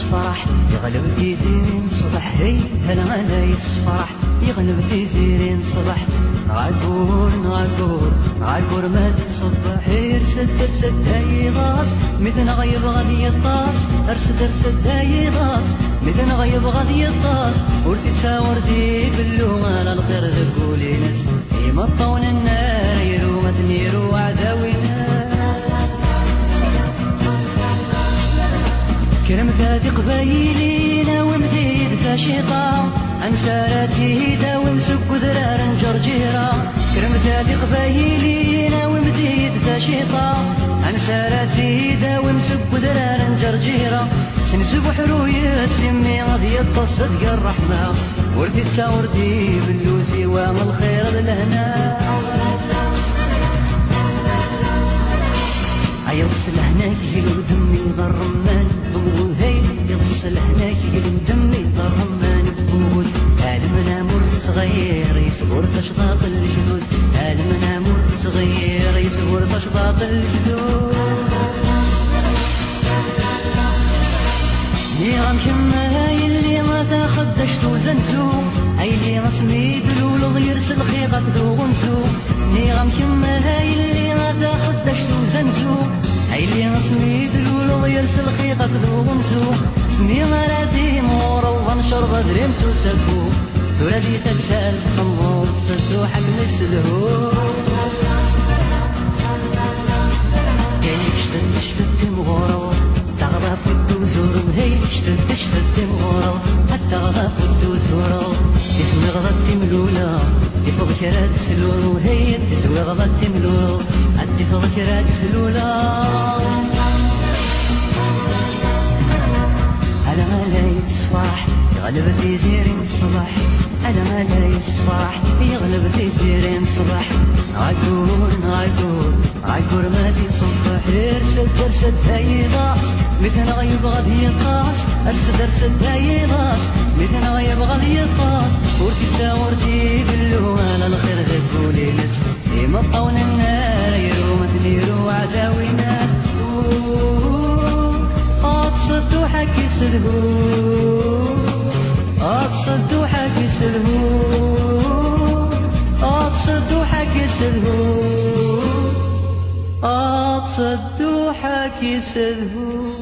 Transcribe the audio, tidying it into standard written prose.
يصفرح يغلب في زين صبح هي هلا غلا يصفرح يغلب في زين صبح عالقور عالقور عالقور ما تصبح يرسد ارسد هاي غاص مثل غيب غادي يطاس ارسد ارسد هاي غاص مثل غيب غادي يطاس ورتي تساورتي باللغة للخير تقولي ناس إيما طون النار يرو ما تنيرو عداوينا كرمت هادي قبايلينا ومزيد فاشطة عن ساراتي داوم سك ذرار جرجيرة كرمت هادي قبايلينا ومزيد فاشطة عن ساراتي داوم سك ذرار جرجيرة سنسب حروية سمي غادي يتصدق الرحمة وردي تاوردي باللوسي وام الخير للهنا يصل هناك يقلب دمي ضرمان بقول هي يصل هناك يقلب دمي ضرمان بقول عالمنا مر صغير يصبر تشطاط الجدود عالمنا مر صغير يصبر تشطاط الجدود نيغام كما اللي ما تاخدش توزنزو اي اللي رسمي دلول يرسل خيقك ذو غنزو نيغام كما اللي ما تاخدش توزنزو اي اللي رسمي دلول يرسل خيقك ذو غنزو سمي غراتي مورا وغنشر بدري مسوسكو ثلاثي تتسال خمور تصدو حمل السلهو كاين شتت شتت مغورا تغضى في الدوزور هي شتت شتت مغورا حتى غضى في الدوزور اسمي غضت ملولة تفض كرات سلول هي تسوي غضت ملولة تفض كرات سلولة على لا يصفح يغلب في زيرين الصبح على لا يصفح يغلب في زيرين الصبح عالقور عالقور عالقور ما تصبح ارسد ارسد هاي غاص مثل غيب غادي يطاس ارسد ارسد هاي غاص مثل غيب غادي يطاس ورتي تساورتي باللغة للخير تقولي ناس إيما طون النار يرو ما تنيرو عداوي ناس أتصدو حكي سلهو أتصدو حكي سلهو أتصدو حكي سلهو أتصدو حكي سلهو